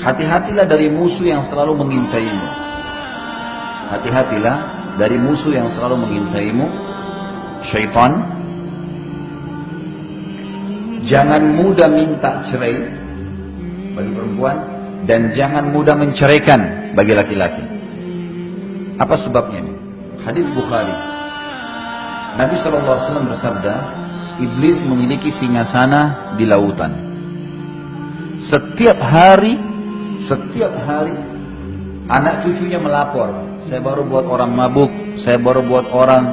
Hati-hatilah dari musuh yang selalu mengintaimu. Hati-hatilah dari musuh yang selalu mengintaimu, syaitan. Jangan mudah minta cerai bagi perempuan, dan jangan mudah menceraikan bagi laki-laki. Apa sebabnya nih? Hadis Bukhari. Nabi SAW bersabda, iblis memiliki singgasana di lautan. Setiap hari anak cucunya melapor, saya baru buat orang mabuk, saya baru buat orang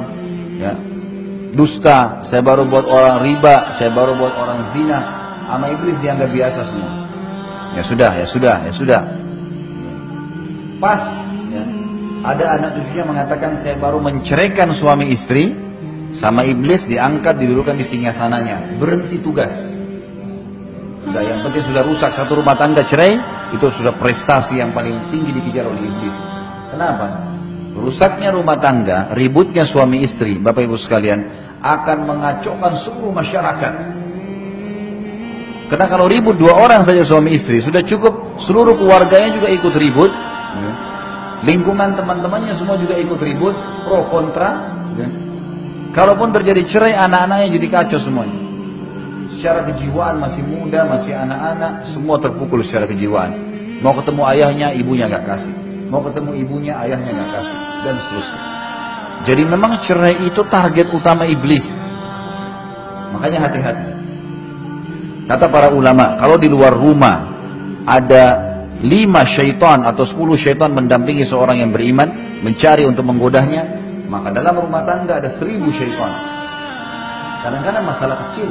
dusta, saya baru buat orang riba, saya baru buat orang zina. Sama iblis dianggap biasa semua. Ya sudah. Pas ada anak cucunya mengatakan saya baru menceraikan suami istri, sama iblis diangkat, didudukan di singgasananya, berhenti tugas. Sudah, yang penting sudah rusak satu rumah tangga, cerai, itu sudah prestasi yang paling tinggi dikejar oleh iblis. Kenapa? Rusaknya rumah tangga, ributnya suami istri, Bapak Ibu sekalian, akan mengacaukan seluruh masyarakat. Karena kalau ribut dua orang saja suami istri, sudah cukup seluruh keluarganya juga ikut ribut. Lingkungan teman-temannya semua juga ikut ribut, pro kontra. Kalaupun terjadi cerai, anak-anaknya jadi kacau semuanya. Secara kejiwaan masih muda, masih anak-anak, semua terpukul secara kejiwaan. Mau ketemu ayahnya, ibunya gak kasih. Mau ketemu ibunya, ayahnya gak kasih. Dan seterusnya. Jadi memang cerai itu target utama iblis. Makanya hati-hati. Kata para ulama, kalau di luar rumah ada 5 syaitan atau 10 syaitan mendampingi seorang yang beriman, mencari untuk menggodanya, maka dalam rumah tangga ada 1000 syaitan. Kadang-kadang masalah kecil.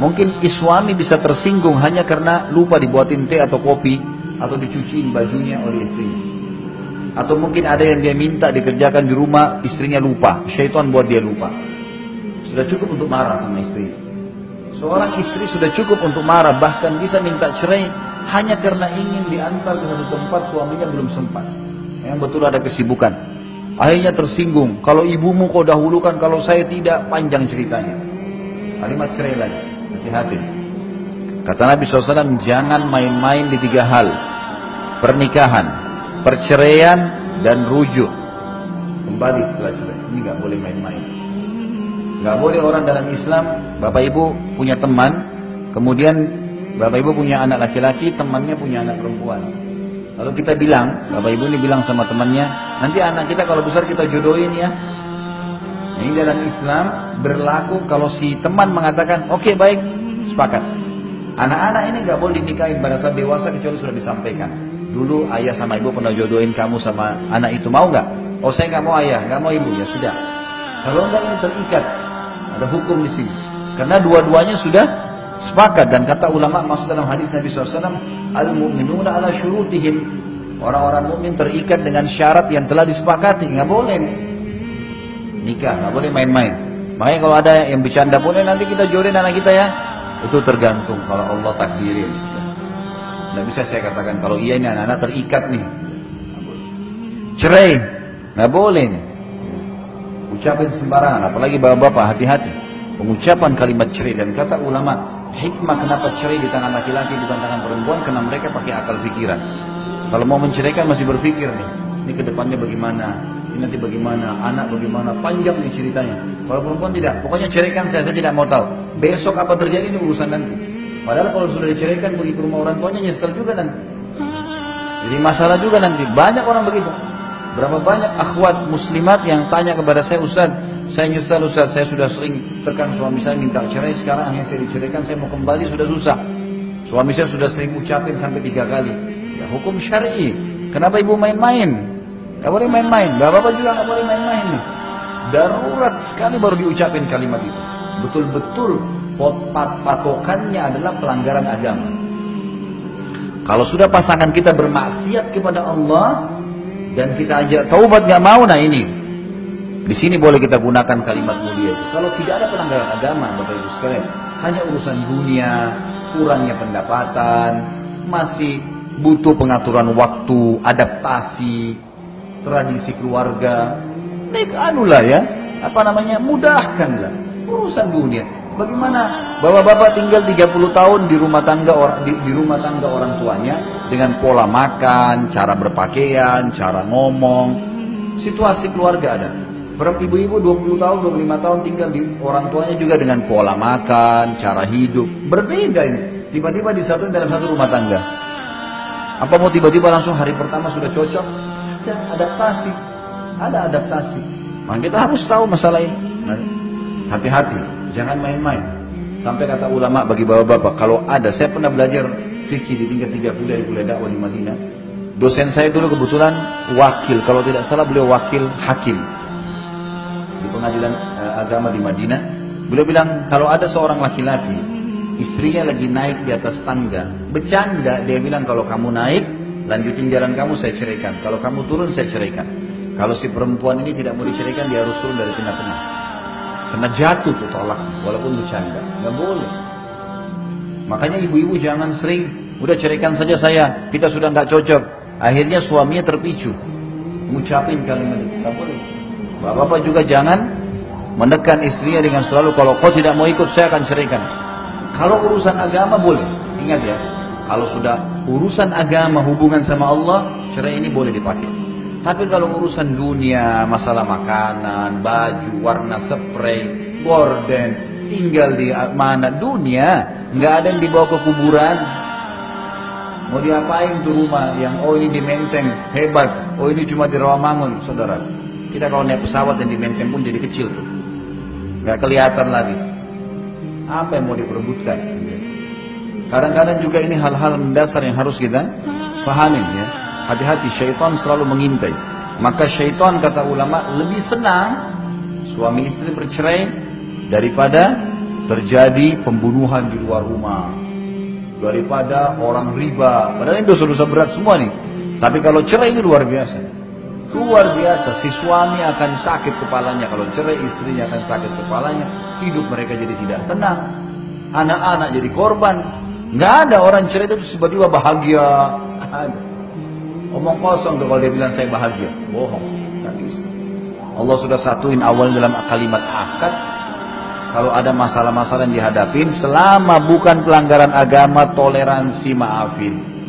Mungkin suami bisa tersinggung hanya karena lupa dibuatin teh atau kopi, atau dicuciin bajunya oleh istrinya. Atau mungkin ada yang dia minta dikerjakan di rumah, istrinya lupa, syaitan buat dia lupa. Sudah cukup untuk marah sama istri. Seorang istri sudah cukup untuk marah, bahkan bisa minta cerai hanya karena ingin diantar ke satu tempat, suaminya belum sempat. Yang betul ada kesibukan. Akhirnya tersinggung, kalau ibumu kau dahulukan, kalau saya tidak, panjang ceritanya. Kalimat cerai lagi. Hati-hati. Kata Nabi SAW, jangan main-main di 3 hal. Pernikahan, perceraian, dan rujuk. Kembali setelah cerai. Ini gak boleh main-main. Gak boleh orang dalam Islam, Bapak Ibu punya teman, kemudian Bapak Ibu punya anak laki-laki, temannya punya anak perempuan. Lalu kita bilang, Bapak Ibu ini bilang sama temannya, nanti anak kita kalau besar kita jodohin ya. Ini dalam Islam berlaku kalau si teman mengatakan, oke, baik, sepakat. Anak-anak ini gak boleh dinikahin pada saat dewasa kecuali sudah disampaikan. Dulu ayah sama ibu pernah jodohin kamu sama anak itu, mau gak? Oh, saya gak mau ayah, gak mau ibu, ya sudah. Kalau enggak ini terikat, ada hukum di sini. Karena dua-duanya sudah sepakat, dan kata ulama masuk dalam hadis Nabi SAW, al-mu'minuna ala syurutihim. Orang-orang mukmin terikat dengan syarat yang telah disepakati, nggak boleh nikah, nggak boleh main-main. Makanya kalau ada yang bercanda pun, nanti kita jodohin anak kita ya, itu tergantung kalau Allah takdirin. Nggak bisa saya katakan kalau iya ini anak-anak terikat nih. Cerai, nggak boleh nih. Ucapin sembarangan, apalagi bapak-bapak, hati-hati. Pengucapan kalimat cerai, dan kata ulama, hikmah kenapa cerai di tangan laki-laki bukan tangan perempuan, karena mereka pakai akal pikiran. Kalau mau menceraikan masih berpikir nih, ini kedepannya bagaimana, ini nanti bagaimana, anak bagaimana, panjang nih ceritanya. Kalau perempuan tidak, pokoknya ceraikan saya tidak mau tahu. Besok apa terjadi ini urusan nanti. Padahal kalau sudah diceraikan pergi ke rumah orang tuanya nyesel juga nanti. Jadi masalah juga nanti. Banyak orang begitu. Berapa banyak akhwat muslimat yang tanya kepada saya, Ustaz, saya nyesal Ustaz, saya sudah sering tekan suami saya minta cerai, sekarang akhirnya saya diceraikan, saya mau kembali sudah susah. Suami saya sudah sering ucapin sampai 3 kali. Ya hukum syar'i. Kenapa ibu main-main? Gak boleh main-main. Bapak-bapak juga gak boleh main-main nih. Darurat sekali baru diucapin kalimat itu. Betul-betul patokannya adalah pelanggaran agama. Kalau sudah pasangan kita bermaksiat kepada Allah dan kita ajak taubat gak mau, nah ini di sini boleh kita gunakan kalimat mulia itu. Kalau tidak ada pelanggaran agama, Bapak Ibu sekalian, hanya urusan dunia, kurangnya pendapatan, masih butuh pengaturan waktu, adaptasi, tradisi keluarga, anulah ya, mudahkanlah urusan dunia. Bagaimana bapak-bapak tinggal 30 tahun di rumah tangga orang tuanya dengan pola makan, cara berpakaian, cara ngomong, situasi keluarga ada. Ibu-ibu 20 tahun, 25 tahun tinggal di orang tuanya juga dengan pola makan, cara hidup. Berbeda ini. Tiba-tiba disatuin dalam satu rumah tangga. Apa mau tiba-tiba langsung hari pertama sudah cocok? Ada adaptasi. Ada adaptasi. Maka kita harus tahu masalah ini. Hati-hati, jangan main-main. Sampai kata ulama bagi bapak-bapak, kalau ada, saya pernah belajar fikih di tingkat 3 kuliah di kuliah dakwah di Madinah. Dosen saya dulu kebetulan wakil, kalau tidak salah beliau wakil hakim di pengadilan agama di Madinah. Beliau bilang kalau ada seorang laki-laki istrinya lagi naik di atas tangga, bercanda, dia bilang kalau kamu naik lanjutin jalan kamu, saya ceraikan. Kalau kamu turun, saya ceraikan. Kalau si perempuan ini tidak mau diceraikan, dia harus turun dari tengah-tengah, karena jatuh tuh tolak, walaupun bercanda, nggak boleh. Makanya ibu-ibu jangan sering udah ceraikan saja saya, kita sudah nggak cocok. Akhirnya suaminya terpicu ngucapin kalimat itu, nggak boleh. Bapak-bapak juga jangan menekan istrinya dengan selalu kalau kau tidak mau ikut saya akan ceraikan. Kalau urusan agama boleh, ingat ya, kalau sudah urusan agama hubungan sama Allah, cerai ini boleh dipakai. Tapi kalau urusan dunia, masalah makanan, baju, warna spray, gorden, tinggal di mana dunia, nggak ada yang dibawa ke kuburan. Mau diapain tuh rumah yang oh ini di Menteng hebat, oh ini cuma di Rawamangun, saudara. Kita kalau naik pesawat yang di Menteng pun jadi kecil tuh, nggak kelihatan lagi. Apa yang mau diperebutkan? Kadang-kadang juga ini hal-hal mendasar yang harus kita pahamin ya. Hati-hati, syaitan selalu mengintai. Maka syaitan kata ulama lebih senang suami istri bercerai daripada terjadi pembunuhan di luar rumah, daripada orang riba. Padahal ini dosa-dosa berat semua nih. Tapi kalau cerai ini luar biasa. Luar biasa, si suami akan sakit kepalanya. Kalau cerai istrinya akan sakit kepalanya. Hidup mereka jadi tidak tenang. Anak-anak jadi korban. Nggak ada orang cerai itu tiba-tiba bahagia. Omong kosong tuh kalau dia bilang saya bahagia. Bohong, nggak bisa. Allah sudah satuin awal dalam kalimat akad. Kalau ada masalah-masalah yang dihadapin, selama bukan pelanggaran agama, toleransi, maafin.